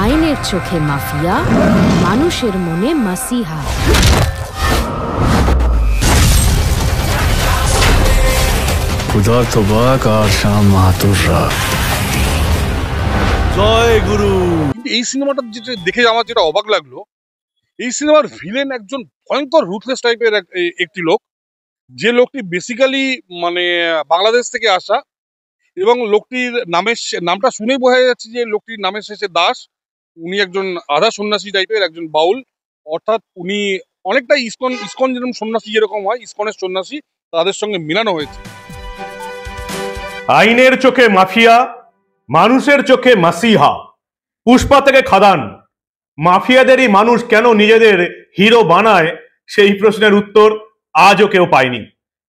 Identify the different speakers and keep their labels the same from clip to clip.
Speaker 1: আইনের চোখে মাফিয়া, মানুষের মনে মাসিহা।
Speaker 2: ক্ষুধার্ত বাঘ আর শ্যাম মাহাতোর রাত।
Speaker 3: জয় গুরু। এই সিনেমাটা যেটা দেখে আমার যেটা অবাক লাগলো, এই সিনেমার ভিলেন একজন ভয়ঙ্কর রুথলেস টাইপের একটি লোক, যে লোকটি বেসিক্যালি মানে বাংলাদেশ থেকে আসা, এবং লোকটির নামটা শুনেই বোঝা যাচ্ছে যে লোকটির নামের শেষে দাস। উনি একজন আধা সন্ন্যাসী টাইপের একজন বাউল, অর্থাৎ উনি অনেকটা ইসকন যেরকম সন্ন্যাসী যেরকম হয়, ইসকনের সন্ন্যাসী তাদের সঙ্গে মিলানো হয়েছে।
Speaker 4: আইনের চোখে মাফিয়া, মানুষের চোখে মাসিহা। পুষ্পা থেকে খাদান। মাফিয়াদেরই মানুষ কেন নিজেদের হিরো বানায়, সেই প্রশ্নের উত্তর আজও কেউ পায়নি।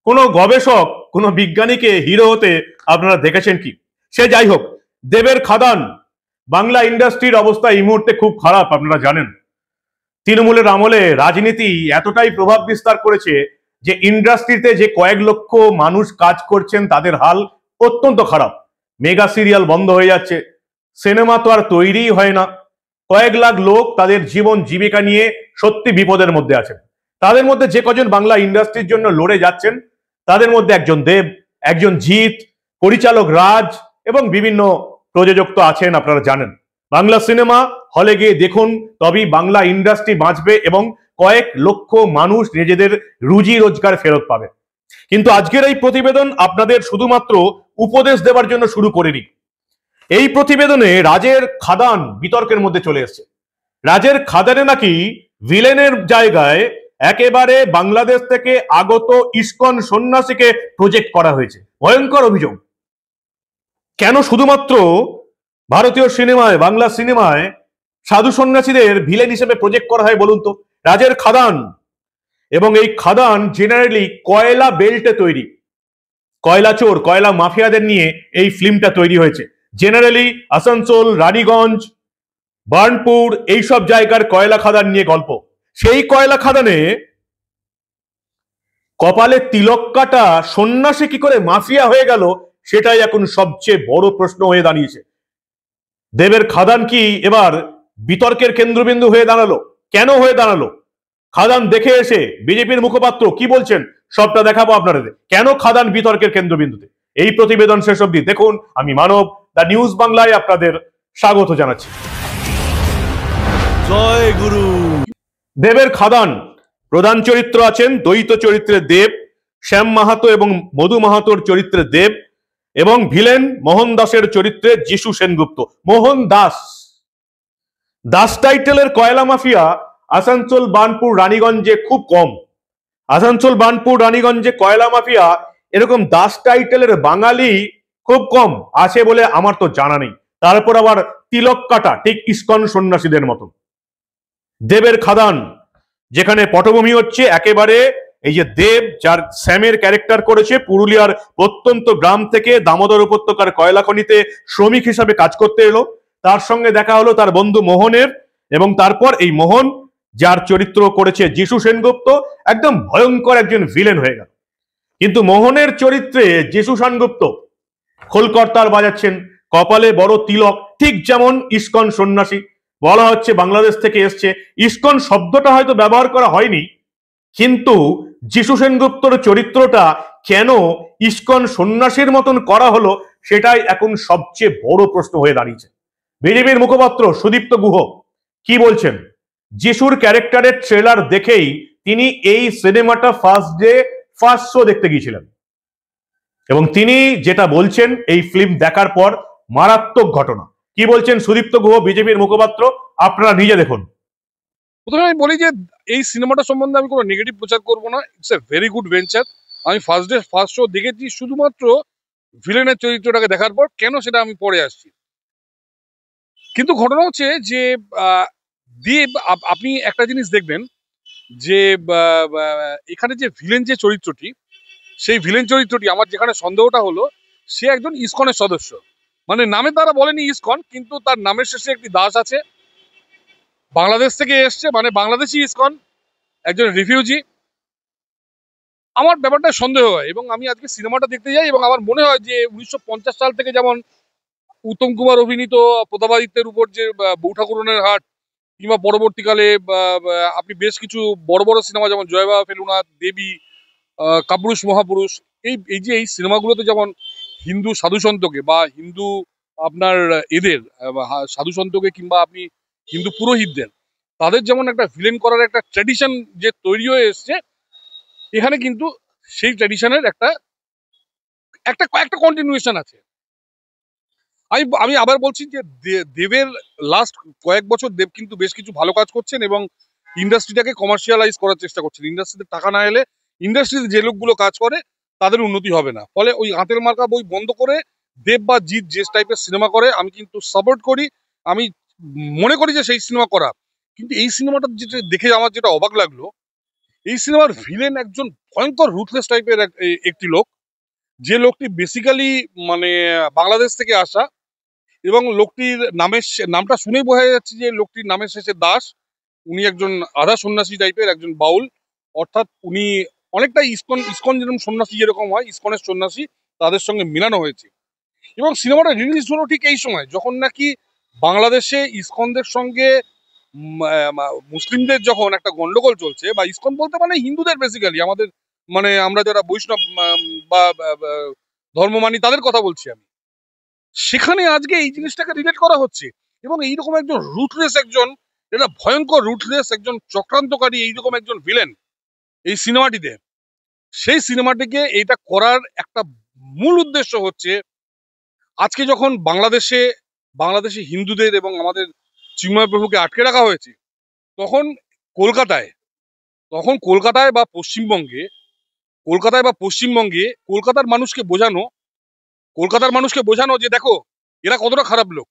Speaker 4: কোনো গবেষক, কোনো বিজ্ঞানীকে হিরো হতে আপনারা দেখেছেন কি? সে যাই হোক, দেবের খাদান। বাংলা ইন্ডাস্ট্রির অবস্থা এই মুহূর্তে খুব খারাপ, আপনারা জানেন। তৃণমূলের আমলে রাজনীতি এতটাই প্রভাব বিস্তার করেছে যে ইন্ডাস্ট্রিতে যে কয়েক লক্ষ মানুষ কাজ করছেন তাদের হাল অত্যন্ত খারাপ। মেগা সিরিয়াল বন্ধ হয়ে যাচ্ছে, সিনেমা তো আর তৈরিই হয় না। কয়েক লাখ লোক তাদের জীবন জীবিকা নিয়ে সত্যি বিপদের মধ্যে আছেন। তাদের মধ্যে যে কজন বাংলা ইন্ডাস্ট্রির জন্য লড়ে যাচ্ছেন, তাদের মধ্যে একজন দেব, একজন জিৎ, পরিচালক রাজ এবং বিভিন্ন প্রযোজক তো আছেন, আপনারা জানেন। বাংলা সিনেমা হলে গিয়ে দেখুন, তবেই বাংলা ইন্ডাস্ট্রি বাঁচবে এবং কয়েক লক্ষ মানুষ নিজেদের রুজি রোজগার ফেরত পাবে। কিন্তু আজকের এই প্রতিবেদন আপনাদের শুধুমাত্র উপদেশ দেওয়ার জন্য শুরু করিনি। এই প্রতিবেদনে রাজের খাদান বিতর্কের মধ্যে চলে এসেছে। রাজের খাদানে নাকি ভিলেনের জায়গায় একেবারে বাংলাদেশ থেকে আগত ইসকন সন্ন্যাসীকে প্রজেক্ট করা হয়েছে। ভয়ঙ্কর অভিযোগ। কেন শুধুমাত্র ভারতীয় সিনেমায়, বাংলা সিনেমায় সাধু সন্ন্যাসীদের ভিলেন হিসেবে প্রজেক্ট করা হয় বলুন তো? রাজের খাদান, এবং এই খাদান জেনারেলি কয়লা বেল্টে তৈরি। কয়লা চোর, কয়লা মাফিয়াদের নিয়ে এই ফিল্মটা তৈরি হয়েছে। জেনারেলি আসানসোল, রানীগঞ্জ, বার্নপুর এইসব জায়গার কয়লা খাদান নিয়ে গল্প। সেই কয়লা খাদানে কপালে তিলক কাটা সন্ন্যাসী কি করে মাফিয়া হয়ে গেল, সেটাই এখন সবচেয়ে বড় প্রশ্ন হয়ে দাঁড়িয়েছে। দেবের খাদান কি এবার বিতর্কের কেন্দ্রবিন্দু হয়ে দাঁড়ালো? কেন হয়ে দাঁড়ালো? খাদান দেখে এসে বিজেপির মুখপাত্র কি বলছেন সবটা দেখাবো আপনাদের। কেন খাদান বিতর্কের কেন্দ্রবিন্দুতে? এই প্রতিবেদন শেষ অবধি দেখুন। আমি মানব, দ্য নিউজ বাংলায় আপনাদের স্বাগত জানাচ্ছি।
Speaker 3: জয় গুরু।
Speaker 4: দেবের খাদান প্রধান চরিত্র আছেন দ্বৈত চরিত্রে দেব, শ্যাম মাহাতো এবং মধু মাহাতোর চরিত্রে দেব, এবং ভিলেন মোহন দাসের চরিত্রে যিশু সেনগুপ্ত। মোহন দাস, দাস টাইটেলের কয়লা মাফিয়া আসানসোল, বার্নপুর, রানীগঞ্জে খুব কম। আসানসোল, বার্নপুর, রানীগঞ্জে কয়লা মাফিয়া এরকম দাস টাইটেলের বাঙালি খুব কম আছে বলে আমার তো জানা নেই। তারপর আবার তিলক কাটা, ঠিক ইসকন সন্ন্যাসীদের মতো। দেবের খাদান, যেখানে পটভূমি হচ্ছে একেবারে এই যে দেব, যার শ্যামের ক্যারেক্টার করেছে, পুরুলিয়ার প্রত্যন্ত গ্রাম থেকে দামোদর উপত্যকার কয়লা খনিতে শ্রমিক হিসাবে কাজ করতে এলো। তার সঙ্গে দেখা হলো তার বন্ধু মোহনের, এবং তারপর এই মোহন, যার চরিত্র করেছে যিশু সেনগুপ্ত, একদম ভয়ঙ্কর একজন ভিলেন হয়ে গেল। কিন্তু মোহনের চরিত্রে যিশু সেনগুপ্ত খোলকর্তাল বাজাচ্ছেন, কপালে বড় তিলক, ঠিক যেমন ইসকন সন্ন্যাসী। বলা হচ্ছে বাংলাদেশ থেকে এসছে। ইসকন শব্দটা হয়তো ব্যবহার করা হয়নি, কিন্তু যিশু সেনগুপ্তর চরিত্রটা কেন ইসকন সন্ন্যাসীর মতন করা হলো, সেটাই এখন সবচেয়ে বড় প্রশ্ন হয়ে দাঁড়িয়েছে। বিজেপির মুখপাত্র সুদীপ্ত গুহ কি বলছেন? যিশুর ক্যারেক্টারের ট্রেলার দেখেই তিনি এই সিনেমাটা ফার্স্ট ডে ফার্স্ট শো দেখতে গিয়েছিলেন, এবং তিনি যেটা বলছেন এই ফিল্ম দেখার পর, মারাত্মক ঘটনা। কি বলছেন সুদীপ্ত গুহ, বিজেপির মুখপাত্র? আপনারা নিজে দেখুন।
Speaker 3: প্রথমে আমি বলি যে এই সিনেমাটা সম্বন্ধে আমি কোনো নেগেটিভ প্রচার করবো না। It's a very good venture. আমি ফার্স্ট ডে ফার্স্ট শো দেখেছি শুধুমাত্র ভিলেনের চরিত্রটাকে দেখার পর। কেন সেটা আমি পরে আসছি। কিন্তু ঘটনা হচ্ছে যে দেব, আপনি একটা জিনিস দেখবেন যে এখানে যে ভিলেন যে চরিত্রটি, সেই ভিলেন চরিত্রটি আমার যেখানে সন্দেহটা হলো, সে একজন ইসকনের সদস্য। মানে নামে তারা বলেনি ইসকন, কিন্তু তার নামের শেষে একটি দাস আছে। বাংলাদেশ থেকে এসছে, মানে বাংলাদেশি ইসকন, একজন রিফিউজি। আমার ব্যাপারটা সন্দেহ হয়, এবং আমি আজকে সিনেমাটা দেখতে যাই এবং আমার মনে হয় যে 1950 সাল থেকে যেমন উত্তম কুমার অভিনীত প্রতাপাদিত্যের উপর যে বউ ঠাকুরনের হাট, কিংবা পরবর্তীকালে আপনি বেশ কিছু বড় বড় সিনেমা যেমন জয় বাবা ফেলুনাথ, দেবী, কাপুরুষ মহাপুরুষ, এই যে এই সিনেমাগুলোতে যেমন হিন্দু সাধুসন্তকে বা হিন্দু আপনার এদের সাধুসন্তকে কিংবা আপনি হিন্দু পুরোহিতদের তাদের যেমন একটা ভিলেন করার একটা ট্র্যাডিশন যে তৈরি হয়ে এসছে, এখানে কিন্তু সেই ট্র্যাডিশনের একটা একটা একটা কন্টিনিউয়েশন আছে। আমি আবার বলছি যে দেবের লাস্ট কয়েক বছর দেব কিন্তু বেশ কিছু ভালো কাজ করছেন এবং ইন্ডাস্ট্রিটাকে কমার্শিয়ালাইজ করার চেষ্টা করছেন। ইন্ডাস্ট্রিতে টাকা না এলে ইন্ডাস্ট্রিতে যে লোকগুলো কাজ করে তাদের উন্নতি হবে না। ফলে ওই হাতের মার্কা বই বন্ধ করে দেব বা জিৎ যে টাইপের সিনেমা করে আমি কিন্তু সাপোর্ট করি। আমি মনে করি যে সেই সিনেমা করা, কিন্তু এই সিনেমাটা যেটা দেখে আমার যেটা অবাক লাগলো, এই সিনেমার ভিলেন একজন ভয়ঙ্কর রুথলেস টাইপের একটি লোক, যে লোকটি বেসিক্যালি মানে বাংলাদেশ থেকে আসা এবং লোকটির নামটা শুনেই বোঝা যাচ্ছে যে লোকটির নামের শেষে দাস। উনি একজন আধা সন্ন্যাসী টাইপের একজন বাউল, অর্থাৎ উনি অনেকটা ইসকন ইসকন যেরকম সন্ন্যাসী যেরকম হয়, ইসকনের সন্ন্যাসী তাদের সঙ্গে মিলানো হয়েছে। এবং সিনেমাটা রিলিজ হলো ঠিক এই সময় যখন নাকি বাংলাদেশে ইসকনদের সঙ্গে মুসলিমদের যখন একটা গন্ডগোল চলছে, বা ইসকন বলতে মানে হিন্দুদের বেসিক্যালি আমাদের মানে আমরা যারা বৈষ্ণব বা ধর্ম মানি তাদের কথা বলছি আমি, সেখানে আজকে এই জিনিসটাকে রিলেট করা হচ্ছে। এবং এইরকম একজন রুটলেস একজন, এটা ভয়ঙ্কর রুটলেস একজন চক্রান্তকারী এইরকম একজন ভিলেন এই সিনেমাটিতে, সেই সিনেমাটিকে এইটা করার একটা মূল উদ্দেশ্য হচ্ছে আজকে যখন বাংলাদেশে হিন্দুদের এবং আমাদের চিন্ময় প্রভুকে আটকে রাখা হয়েছে, তখন কলকাতায় বা পশ্চিমবঙ্গে কলকাতার মানুষকে বোঝানো যে দেখো এরা কতটা খারাপ লোক।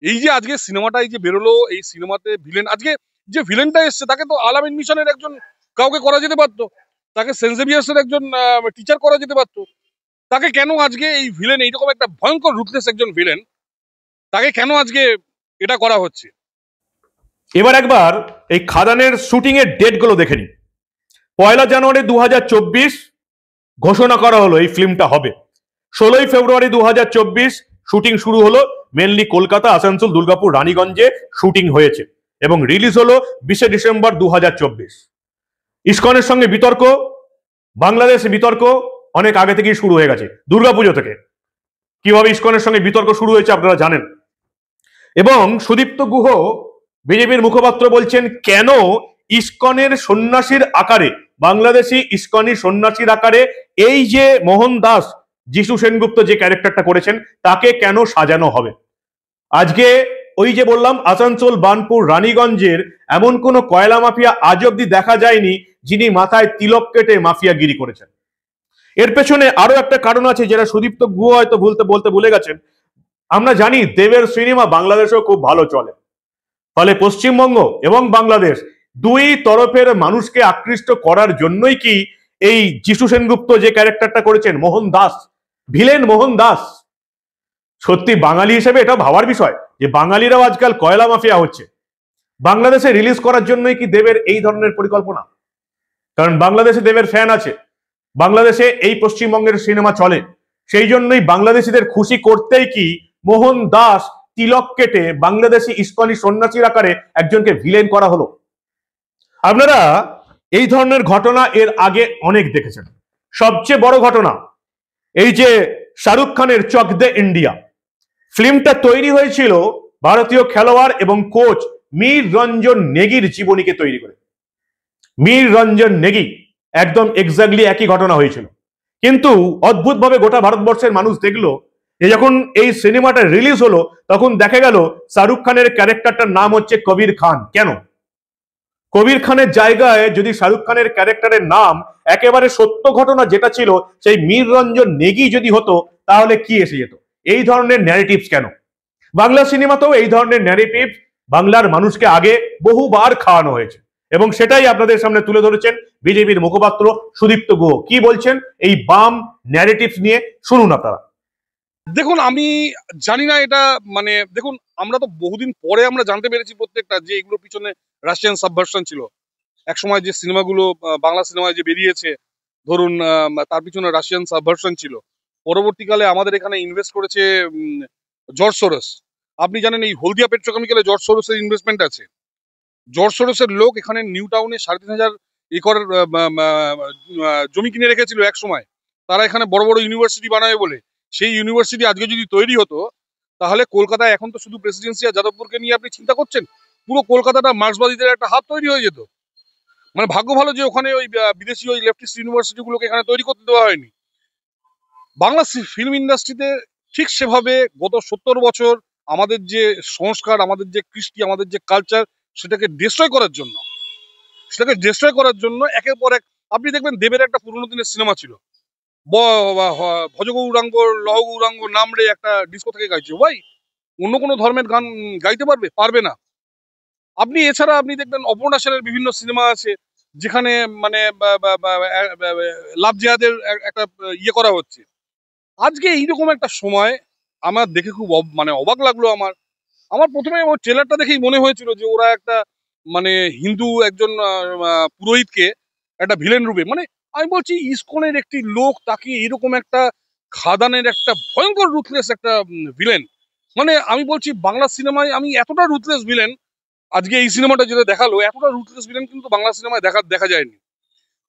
Speaker 3: এই যে আজকে সিনেমাটা এই যে বেরোলো, এই সিনেমাতে ভিলেন, আজকে যে ভিলেনটা এসছে তাকে তো আলামিন মিশনের একজন কাউকে করা যেতে পারতো, তাকে সেন্ট জেভিয়ার্সের একজন টিচার করা যেতে পারতো। তাকে কেন আজকে এই ভিলেন, এইরকম একটা ভয়ঙ্কর রুথলেস একজন ভিলেন, তাকে কেন আজকে এটা করা হচ্ছে?
Speaker 4: এবার একবার এই খাদানের শুটিং এর ডেট গুলো দেখে নিন। 1 জানুয়ারি 2024 ঘোষণা করা হলো এই ফিল্মটা হবে। 16 ফেব্রুয়ারি 2024 শুটিং শুরু হলো। মেনলি কলকাতা, আসানসোল, দুর্গাপুর, রানীগঞ্জে শুটিং হয়েছে এবং রিলিজ হলো 20 ডিসেম্বর 2024। ইসকনের সঙ্গে বিতর্ক, বাংলাদেশে বিতর্ক অনেক আগে থেকেই শুরু হয়ে গেছে, দুর্গাপুজো থেকে। কিভাবে ইসকনের সঙ্গে বিতর্ক শুরু হয়েছে আপনারা জানেন। এবং সুদীপ্ত গুহ বিজেপির মুখপাত্র বলছেন কেন ইসকনের সন্ন্যাসীর আকারে, বাংলাদেশি ইসকনি সন্ন্যাসীর আকারে এই যে মোহন দাস, যিশু সেনগুপ্ত যে ক্যারেক্টারটা করেছেন তাকে কেন সাজানো হবে। আজকে ওই যে বললাম আসানসোল, বার্নপুর, রানীগঞ্জের এমন কোন কয়লা মাফিয়া আজ অব্দি দেখা যায়নি যিনি মাথায় তিলক কেটে মাফিয়াগিরি করেছেন। এর পেছনে আরো একটা কারণ আছে যেটা সুদীপ্ত গুহ হয়তো বলতে ভুলে গেছেন। আমরা জানি দেবের সিনেমা বাংলাদেশেও খুব ভালো চলে, ফলে পশ্চিমবঙ্গ এবং বাংলাদেশ দুই তরফের মানুষকে আকৃষ্ট করার জন্যই কি এই যিশু সেনগুপ্ত যে ক্যারেক্টারটা করেছেন মোহন দাস, ভিলেন মোহন দাস, সত্যি বাঙালি হিসেবে এটা ভাবার বিষয় যে বাঙালিরাও আজকাল কয়লা মাফিয়া হচ্ছে। বাংলাদেশে রিলিজ করার জন্যই কি দেবের এই ধরনের পরিকল্পনা? কারণ বাংলাদেশে দেবের ফ্যান আছে, বাংলাদেশে এই পশ্চিমবঙ্গের সিনেমা চলে, সেই জন্যই বাংলাদেশিদের খুশি করতেই কি মোহন দাস তিলক কেটে বাংলাদেশি ইসকনি সন্ন্যাসীর আকারে একজনকে ভিলেন করা হলো। আপনারা এই ধরনের ঘটনা এর আগে অনেক দেখেছেন। সবচেয়ে বড় ঘটনা এই যে শাহরুখ খানের চক দে ইন্ডিয়া ফিল্মটা তৈরি হয়েছিল ভারতীয় খেলোয়াড় এবং কোচ মীর রঞ্জন নেগির জীবনীকে তৈরি করে। মীর রঞ্জন নেগি একদম এক্স্যাক্টলি একই ঘটনা হয়েছিল, কিন্তু অদ্ভুতভাবে গোটা ভারতবর্ষের মানুষ দেখলো যে যখন এই সিনেমাটা রিলিজ হলো তখন দেখা গেল শাহরুখ খানের ক্যারেক্টারটার নাম হচ্ছে কবির খান। কেন? কবির খানের জায়গায় যদি শাহরুখ খানের ক্যারেক্টারের নাম একেবারে সত্য ঘটনা যেটা ছিল সেই মীর রঞ্জন নেগি যদি হতো তাহলে কি এসে যেত? এই ধরনের ন্যারেটিভস কেন? বাংলা সিনেমাতেও এই ধরনের ন্যারেটিভ বাংলার মানুষকে আগে বহুবার খাওয়ানো হয়েছে এবং সেটাই আপনাদের সামনে তুলে ধরেছেন বিজেপির মুখপাত্র সুদীপ্ত গুহ। কি বলছেন এই বাম ন্যারেটিভস নিয়ে শুনুন আপনারা।
Speaker 3: দেখুন, আমি জানি না এটা মানে দেখুন, আমরা তো বহুদিন পরে আমরা জানতে পেরেছি প্রত্যেকটা যে এগুলোর পিছনে রাশিয়ান সাবভার্সন ছিল। এক সময় যে সিনেমাগুলো বাংলা সিনেমায় যে বেরিয়েছে ধরুন তার পিছনে রাশিয়ান সাবভার্সন ছিল। পরবর্তীকালে আমাদের এখানে ইনভেস্ট করেছে জর্জ সোরস। আপনি জানেন এই হলদিয়া পেট্রোকেমিক্যালে জর্জ সোরসের ইনভেস্টমেন্ট আছে। জর্জ সোরসের লোক এখানে নিউ টাউনে 3,500 একর জমি কিনে রেখেছিল এক সময়। তারা এখানে বড় বড় ইউনিভার্সিটি বানাবে বলে। সেই ইউনিভার্সিটি আজকে যদি তৈরি হতো, তাহলে কলকাতায় এখন তো শুধু প্রেসিডেন্সি আর যাদবপুরকে নিয়ে আপনি চিন্তা করছেন, পুরো কলকাতাটা মার্ক্সবাদীদের একটা হাত তৈরি হয়ে যেত। মানে ভাগ্য ভালো যে ওখানে ওই বিদেশি ওই লেফটিস্ট ইউনিভার্সিটি গুলোকে এখানে তৈরি করতে দেওয়া হয়নি। বাংলা ফিল্ম ইন্ডাস্ট্রিতে ঠিক সেভাবে গত 70 বছর আমাদের যে সংস্কার, আমাদের যে কৃষ্টি, আমাদের যে কালচার, সেটাকে ডিস্ট্রয় করার জন্য একের পর এক। আপনি দেখবেন দেবের একটা পুরোনো দিনের সিনেমা ছিল, ভজ গৌরাঙ্গ লহ গৌরাঙ্গ নাম রে একটা ডিস্কো থেকে গাইছে। ভাই, অন্য কোনো ধর্মের গান গাইতে পারবে না। আপনি এছাড়া আপনি দেখবেন অপর্ণা সেনের বিভিন্ন সিনেমা আছে যেখানে মানে লাভ জেহাদের একটা ইয়ে করা হচ্ছে। আজকে এইরকম একটা সময় আমার দেখে খুব মানে অবাক লাগলো। আমার প্রথমে ওই ট্রেলারটা দেখেই মনে হয়েছিল যে ওরা একটা মানে হিন্দু একজন পুরোহিতকে একটা ভিলেন রূপে, মানে আমি বলছি ইসকনের একটি লোক, তাকে এরকম একটা খাদানের একটা ভয়ঙ্কর রুথলেস একটা ভিলেন। মানে আমি বলছি বাংলা সিনেমায় আমি এতটা রুথলেস ভিলেন, আজকে এই সিনেমাটা যেটা দেখালো, এতটা রুথলেস ভিলেন কিন্তু বাংলা সিনেমায় দেখা যায়নি।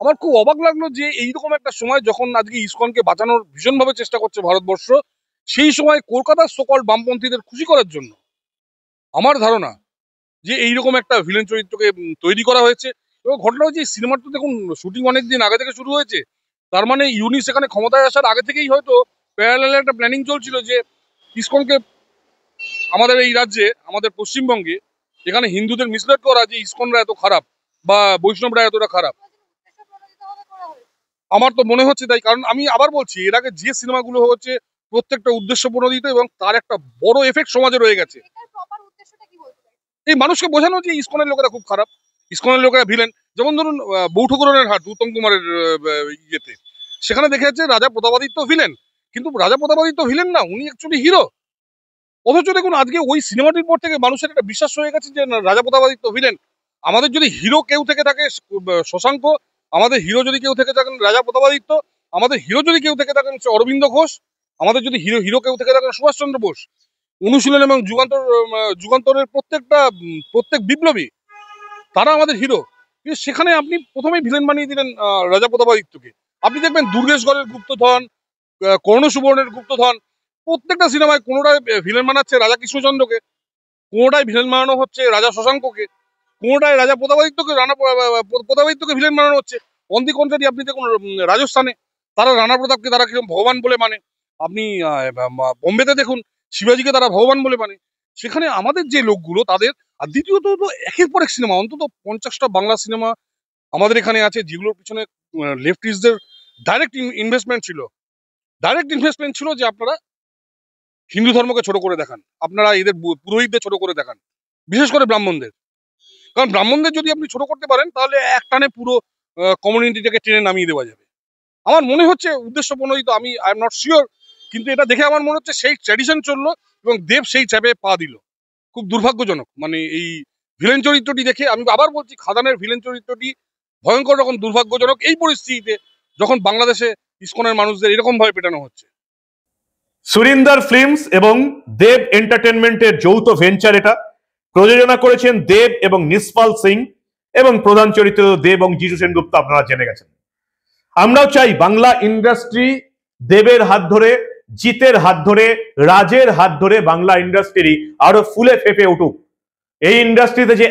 Speaker 3: আমার খুব অবাক লাগলো যে এইরকম একটা সময় যখন আজকে ইসকনকে বাঁচানোর ভীষণভাবে চেষ্টা করছে ভারতবর্ষ, সেই সময় কলকাতার সকল বামপন্থীদের খুশি করার জন্য আমার ধারণা যে এইরকম একটা ভিলেন চরিত্রকে তৈরি করা হয়েছে। এবং ঘটনা হচ্ছে এই সিনেমার তো দেখুন শুটিং অনেকদিন আগে থেকে শুরু হয়েছে। তার মানে ইউনিস এখানে ক্ষমতায় আসার আগে থেকেই হয়তো প্যারালাল একটা প্ল্যানিং চলছিল যে ইসকনকে আমাদের এই রাজ্যে, আমাদের পশ্চিমবঙ্গে এখানে হিন্দুদের মিসলেট করা, যে ইসকনরা এত খারাপ বা বৈষ্ণবরা এতটা খারাপ। আমার তো মনে হচ্ছে তাই, কারণ আমি আবার বলছি এর আগে যে সিনেমাগুলো হচ্ছে প্রত্যেকটা উদ্দেশ্য প্রণোদিত এবং তার একটা বড় এফেক্ট সমাজে রয়ে গেছে। এই মানুষকে বোঝানো যে ইসকনের লোকেরা খুব খারাপ, ইসকনের লোকেরা ভিলেন। যেমন ধরুন বৌঠকরণের হাট উত্তম কুমারের ইয়েতে, সেখানে দেখা যাচ্ছে রাজা প্রতাপাদিত্য ভিলেন, কিন্তু রাজা প্রতাপাদিত্য ভিলেন না, উনি অ্যাকচুয়ালি হিরো। অথচ দেখুন আজকে ওই সিনেমাটির পর থেকে মানুষের একটা বিশ্বাস হয়ে গেছে যে রাজা প্রতাপাদিত্য ভিলেন। আমাদের যদি হিরো কেউ থেকে থাকে শশাঙ্ক, আমাদের হিরো যদি কেউ থেকে থাকেন রাজা প্রতাপাদিত্য, আমাদের হিরো যদি কেউ থেকে থাকেন অরবিন্দ ঘোষ, আমাদের যদি হিরো কেউ থেকে থাকেন সুভাষচন্দ্র বোস। অনুশীলন এবং যুগান্তরের প্রত্যেক বিপ্লবী তারা আমাদের হিরো। কিন্তু সেখানে আপনি প্রথমেই ভিলেন বানিয়ে দিলেন রাজা প্রতাপাদিত্যকে। আপনি দেখবেন দুর্গেশগড়ের গুপ্তধন, কর্ণ সুবর্ণের গুপ্তধন, প্রত্যেকটা সিনেমায় কোনোটায় ভিলেন বানাচ্ছে রাজা কৃষ্ণচন্দ্রকে, কোনোটায় ভিলেন বানানো হচ্ছে রাজা শশাঙ্ককে, কোনোটায় রাজা প্রতাপাদিত্যকে ভিলেন বানানো হচ্ছে। অন দি কন্ট্রারি আপনি দেখুন রাজস্থানে তারা রানা প্রতাপকে তারা কিরকম ভগবান বলে মানে। আপনি বোম্বেতে দেখুন শিবাজিকে তারা ভগবান বলে মানে। সেখানে আমাদের যে লোকগুলো তাদের, আর দ্বিতীয়ত তো একের পর এক সিনেমা, অন্তত 50টা বাংলা সিনেমা আমাদের এখানে আছে যেগুলোর পিছনে লেফটিস্টদের ডাইরেক্ট ইনভেস্টমেন্ট ছিল যে আপনারা হিন্দু ধর্মকে ছোট করে দেখান, আপনারা এদের পুরোহিতদের ছোট করে দেখান, বিশেষ করে ব্রাহ্মণদের। কারণ ব্রাহ্মণদের যদি আপনি ছোট করতে পারেন তাহলে এক টানে পুরো কমিউনিটিটাকে টেনে নামিয়ে দেওয়া যাবে। আমার মনে হচ্ছে উদ্দেশ্য প্রণোদিত, আই এম নট শিওর, কিন্তু এটা দেখে আমার মনে হচ্ছে সেই ট্র্যাডিশন চললো এবং দেব সেই চাপে পা দিল। খুব দুর্ভাগ্যজনক, মানে এই ভিলেন চরিত্রটি দেখে আমি আবার বলছি খাদানের ভিলেন চরিত্রটি ভয়ঙ্কর রকম দুর্ভাগ্যজনক এই পরিস্থিতিতে যখন বাংলাদেশে ইসকনের মানুষদের এরকম ভাবে পেটানো হচ্ছে।
Speaker 4: সুরিন্দর ফিল্মস এবং দেব এন্টারটেনমেন্টের যৌথ ভেঞ্চার এটা। প্রযোজনা করেছেন দেব এবং নিসপাল সিং এবং প্রধান চরিত্র দেব এবং যিশু সেনগুপ্ত আপনারা জেনে গেছেন। আমরাও চাই বাংলা ইন্ডাস্ট্রি দেবের হাত ধরে, জিতের হাত ধরে, রাজের হাত ধরে বাংলা ইন্ডাস্ট্রি আরো ফুলে ফেপে উঠুক। এই ইন্ডাস্ট্রিতে যে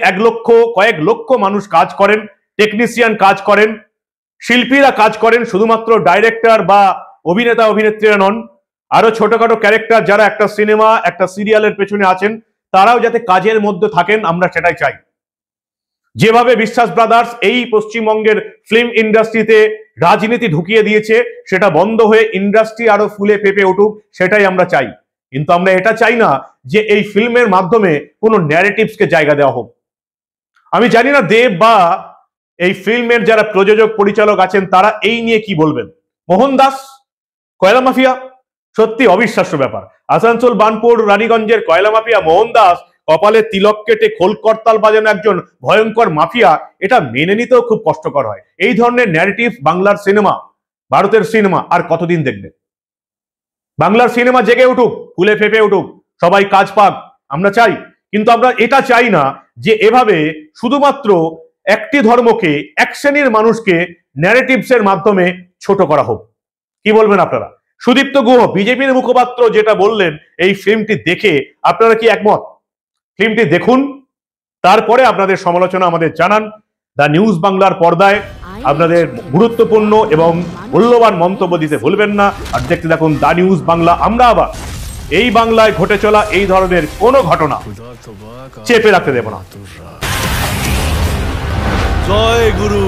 Speaker 4: কয়েক লক্ষ মানুষ কাজ করেন, টেকনিশিয়ান কাজ করেন, শিল্পীরা কাজ করেন, শুধুমাত্র ডাইরেক্টর বা অভিনেতা অভিনেত্রীরা নন, আরো ছোটখাটো ক্যারেক্টার যারা একটা সিনেমা একটা সিরিয়ালের পেছনে আছেন, তারাও যাতে কাজের মধ্যে থাকেন, আমরা সেটাই চাই। যেভাবে বিশ্বাস ব্রাদার্স এই পশ্চিমবঙ্গের ফিল্ম ইন্ডাস্ট্রিতে রাজনীতি ঢুকিয়ে দিয়েছে, সেটা বন্ধ হয়ে ইন্ডাস্ট্রি আরো ফুলে ফেপে উঠুক, সেটাই আমরা চাই। কিন্তু আমরা এটা চাই না যে এই ফিল্মের মাধ্যমে কোনো ন্যারেটিভসকে জায়গা দেওয়া হোক। আমি জানি না দেব বা এই ফিল্মের যারা প্রযোজক পরিচালক আছেন তারা এই নিয়ে কি বলবেন। মোহন দাস, কয়লা মাফিয়া, সত্যি অবিশ্বাস্য ব্যাপার। আসানসোল, বার্নপুর, রানীগঞ্জের কয়লা মাফিয়া মোহন দাস কপালে তিলক কেটে খোল করতাল বাজানো একজন ভয়ঙ্কর মাফিয়া, এটা মেনে নিতেও খুব কষ্টকর হয়। এই ধরনের ন্যারেটিভ বাংলার সিনেমা, ভারতের সিনেমা আর কতদিন দেখবে? বাংলার সিনেমা জেগে উঠুক, ফুলে ফেপে উঠুক, সবাই কাজ পাক, আমরা চাই, কিন্তু আমরা এটা চাই না যে এভাবে শুধুমাত্র একটি ধর্মকে, এক শ্রেণীর মানুষকে ন্যারেটিভসের মাধ্যমে ছোট করা হোক। কি বলবেন আপনারা? সুদীপ্ত গুহ বিজেপির মুখপাত্র যেটা বললেন, এই ফিল্মটি দেখে আপনারা কি একমত? ফিল্মটি দেখুন, তারপরে আপনাদের সমালোচনা আমাদের জানান। দ্য নিউজ বাংলার পর্দায় আপনাদের গুরুত্বপূর্ণ এবং মূল্যবান মন্তব্য দিতে ভুলবেন না। আর দেখতে থাকুন দ্য নিউজ বাংলা। আমরা আবার এই বাংলায় ঘটে চলা এই ধরনের কোনো ঘটনা চেপে রাখতে দেব না।
Speaker 2: জয় গুরু।